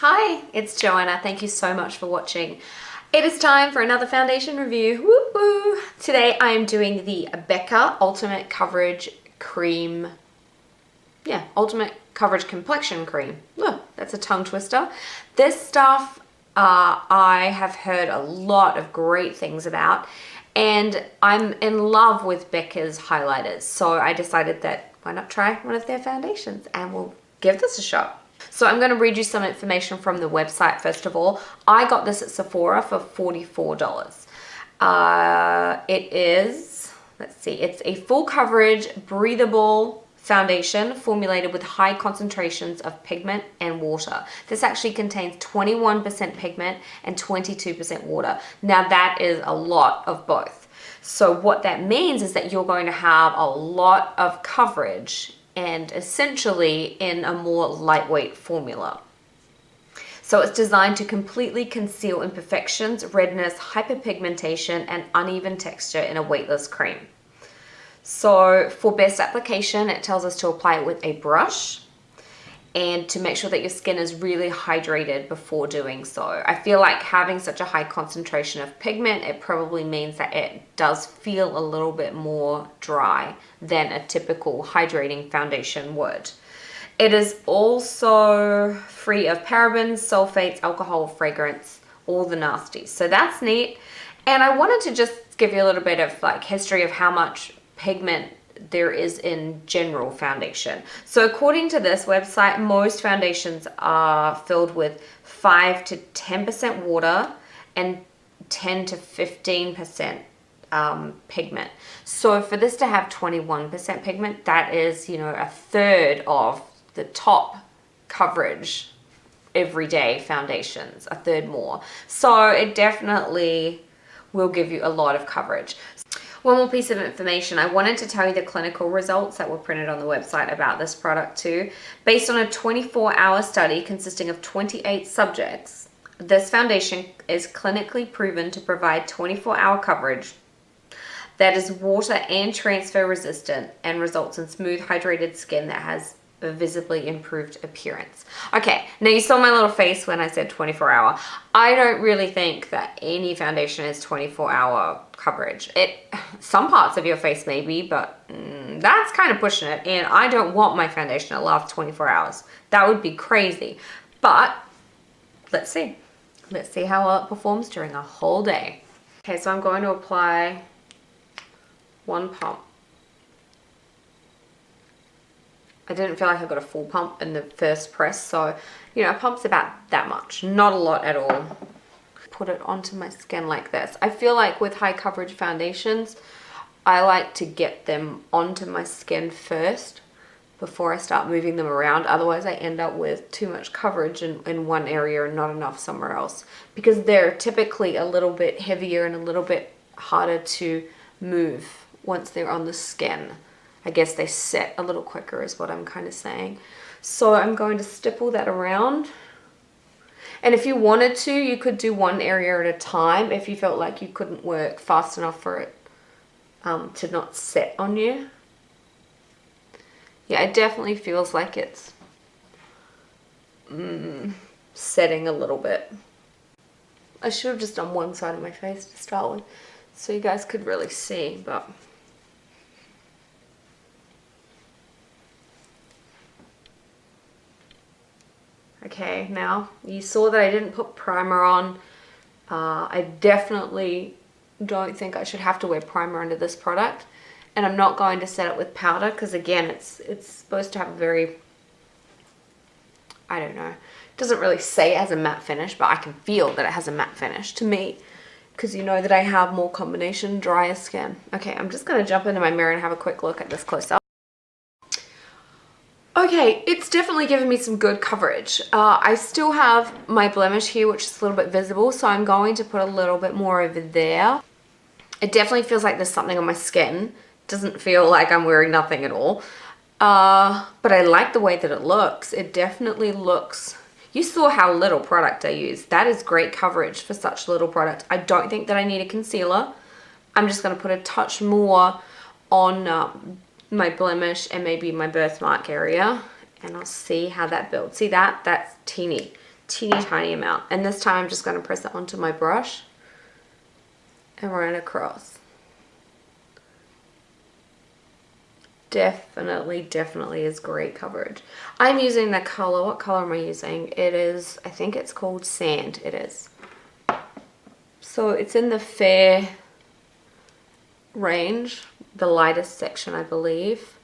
Hi, it's Joanna. Thank you so much for watching. It is time for another foundation review. Woo woo! Today I am doing the Becca Ultimate Coverage Cream. Yeah, Ultimate Coverage Complexion Cream. Look, that's a tongue twister. This stuff I have heard a lot of great things about, and I'm in love with Becca's highlighters. So I decided that why not try one of their foundations and we'll give this a shot. So I'm going to read you some information from the website first of all. I got this at Sephora for $44. It is, let's see, it's a full coverage, breathable foundation formulated with high concentrations of pigment and water. This actually contains 21% pigment and 22% water. Now that is a lot of both. So what that means is that you're going to have a lot of coverage and essentially in a more lightweight formula. So it's designed to completely conceal imperfections, redness, hyperpigmentation, and uneven texture in a weightless cream. So for best application, it tells us to apply it with a brush and to make sure that your skin is really hydrated before doing so. I feel like having such a high concentration of pigment, it probably means that it does feel a little bit more dry than a typical hydrating foundation would. It is also free of parabens, sulfates, alcohol, fragrance, all the nasties. So that's neat. And I wanted to just give you a little bit of like history of how much pigment there is in general foundation. So according to this website, most foundations are filled with 5 to 10% water and 10 to 15% pigment. So for this to have 21% pigment, that is, you know, a third of the top coverage everyday foundations, a third more. So it definitely will give you a lot of coverage. One more piece of information, I wanted to tell you the clinical results that were printed on the website about this product too. Based on a 24-hour study consisting of 28 subjects, this foundation is clinically proven to provide 24-hour coverage that is water and transfer resistant and results in smooth, hydrated skin that has a visibly improved appearance. Okay, now you saw my little face when I said 24-hour. I don't really think that any foundation is 24-hour coverage. Some parts of your face maybe, but that's kind of pushing it, and I don't want my foundation to last 24 hours. That would be crazy. But let's see. Let's see how well it performs during a whole day. Okay, so I'm going to apply one pump. I didn't feel like I got a full pump in the first press, so, you know, a pump's about that much. Not a lot at all. Put it onto my skin like this. I feel like with high coverage foundations, I like to get them onto my skin first before I start moving them around. Otherwise, I end up with too much coverage in one area and not enough somewhere else, because they're typically a little bit heavier and a little bit harder to move once they're on the skin. I guess they set a little quicker is what I'm kind of saying. So I'm going to stipple that around. And if you wanted to, you could do one area at a time if you felt like you couldn't work fast enough for it to not set on you. Yeah, it definitely feels like it's setting a little bit. I should have just done one side of my face to start with so you guys could really see, but okay, now you saw that I didn't put primer on. I definitely don't think I should have to wear primer under this product, and I'm not going to set it with powder because again it's supposed to have a very, I don't know, it doesn't really say it has a matte finish, but I can feel that it has a matte finish to me, because you know that I have more combination drier skin. Okay, I'm just going to jump into my mirror and have a quick look at this close up. Okay, it's definitely given me some good coverage. I still have my blemish here, which is a little bit visible, so I'm going to put a little bit more over there. It definitely feels like there's something on my skin. It doesn't feel like I'm wearing nothing at all. But I like the way that it looks. It definitely looks... You saw how little product I used. That is great coverage for such little product. I don't think that I need a concealer. I'm just going to put a touch more on my blemish and maybe my birthmark area, and I'll see how that builds. See that? That's teeny teeny tiny amount. And this time I'm just going to press it onto my brush and run it across. Definitely is great coverage. I'm using the color. What color am I using? It is, I think it's called Sand. It is. So it's in the fair range, the lightest section, I believe.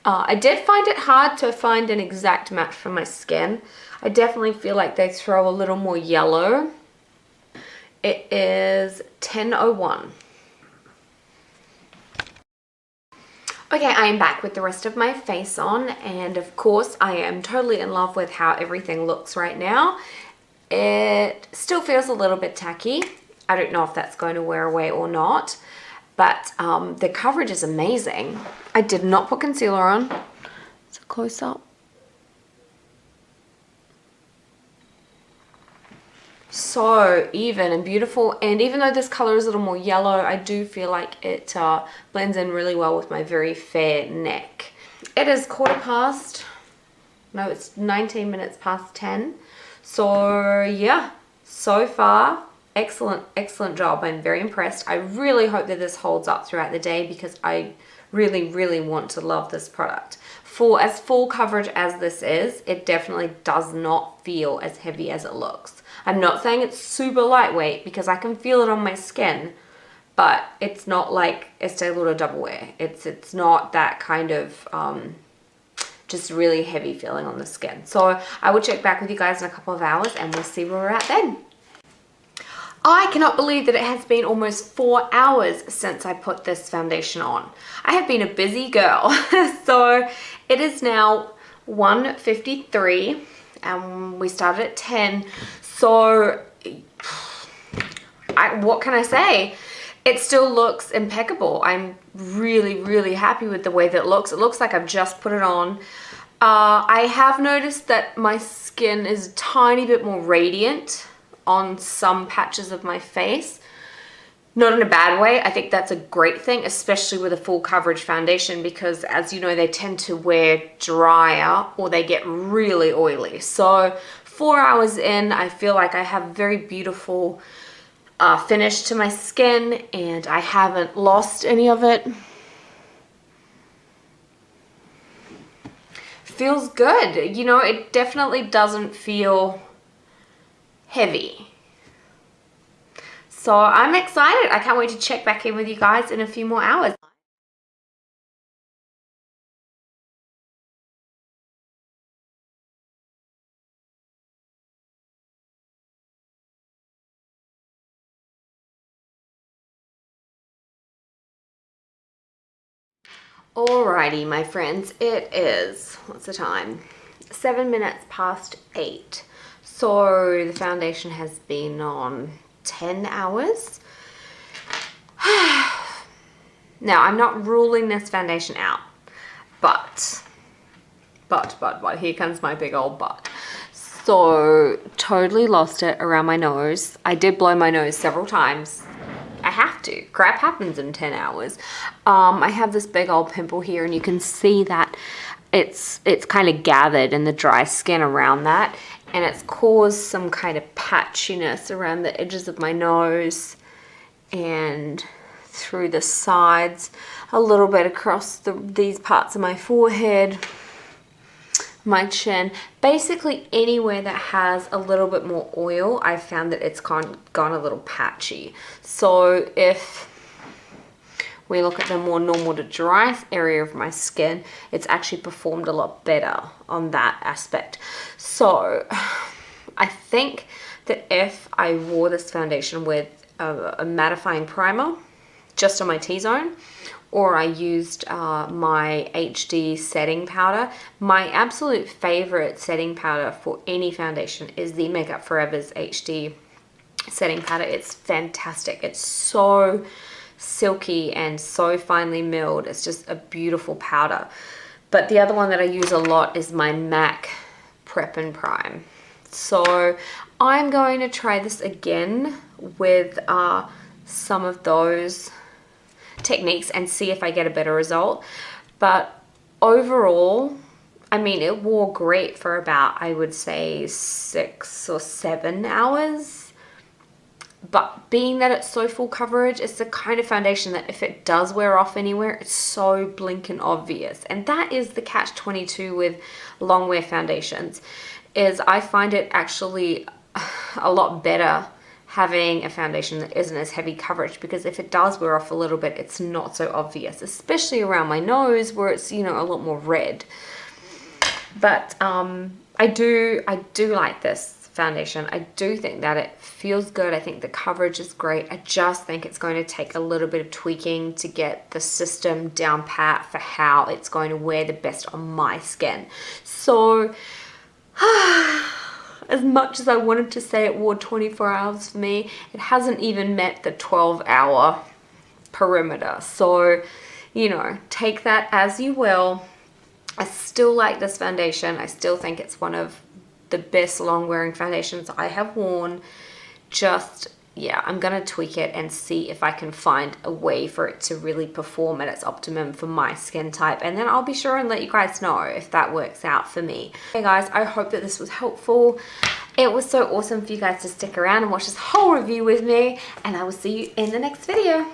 I did find it hard to find an exact match for my skin. I definitely feel like they throw a little more yellow. It is 10:01. Okay, I am back with the rest of my face on, and of course I am totally in love with how everything looks right now. It still feels a little bit tacky. I don't know if that's going to wear away or not, but the coverage is amazing. I did not put concealer on. It's a close up. So even and beautiful, and even though this color is a little more yellow, I do feel like it blends in really well with my very fair neck. It is 19 minutes past 10. So yeah, so far excellent job. I'm very impressed. I really hope that this holds up throughout the day because I really want to love this product. For as full coverage as this is, it definitely does not feel as heavy as it looks. I'm not saying it's super lightweight because I can feel it on my skin, but it's not like Estee Lauder Double Wear. It's not that kind of just really heavy feeling on the skin. So I will check back with you guys in a couple of hours and we'll see where we're at then. I cannot believe that it has been almost 4 hours since I put this foundation on. I have been a busy girl. So it is now 1:53 and we started at 10. So what can I say? It still looks impeccable. I'm really happy with the way that it looks. It looks like I've just put it on. I have noticed that my skin is a tiny bit more radiant on some patches of my face. Not in a bad way. I think that's a great thing, especially with a full coverage foundation, because as you know, they tend to wear drier or they get really oily. So 4 hours in, I feel like I have a very beautiful finish to my skin and I haven't lost any of it. Feels good. You know, it definitely doesn't feel heavy. So I'm excited. I can't wait to check back in with you guys in a few more hours. Alrighty, my friends, it is, what's the time? 7 minutes past 8. So the foundation has been on 10 hours. Now, I'm not ruling this foundation out, but, here comes my big old but. So, totally lost it around my nose. I did blow my nose several times. I have to. Crap happens in 10 hours. I have this big old pimple here, and you can see that it's kind of gathered in the dry skin around that, and it's caused some kind of patchiness around the edges of my nose and through the sides, a little bit across these parts of my forehead, my chin, basically anywhere that has a little bit more oil. I found that it's gone a little patchy. So if we look at the more normal to dry area of my skin, it's actually performed a lot better on that aspect. So I think that if I wore this foundation with a mattifying primer just on my T-zone, or I used my HD setting powder. My absolute favorite setting powder for any foundation is the Makeup Forever's HD setting powder. It's fantastic. It's so silky and so finely milled. It's just a beautiful powder. But the other one that I use a lot is my MAC Prep and Prime. So I'm going to try this again with some of those techniques and see if I get a better result. But overall, I mean, it wore great for about, I would say, 6 or 7 hours. But being that it's so full coverage, it's the kind of foundation that if it does wear off anywhere, it's so blink and obvious. And that is the catch-22 with long wear foundations, is I find it actually a lot better having a foundation that isn't as heavy coverage, because if it does wear off a little bit, it's not so obvious, especially around my nose where it's, you know, a lot more red. But I do like this foundation. I do think that it feels good. I think the coverage is great. I just think it's going to take a little bit of tweaking to get the system down pat for how it's going to wear the best on my skin. So as much as I wanted to say it wore 24 hours for me, it hasn't even met the 12-hour perimeter. So, you know, take that as you will. I still like this foundation. I still think it's one of the best long wearing foundations I have worn. Just, yeah, I'm gonna tweak it and see if I can find a way for it to really perform at its optimum for my skin type, and then I'll be sure and let you guys know if that works out for me. Hey guys, I hope that this was helpful. It was so awesome for you guys to stick around and watch this whole review with me, and I will see you in the next video.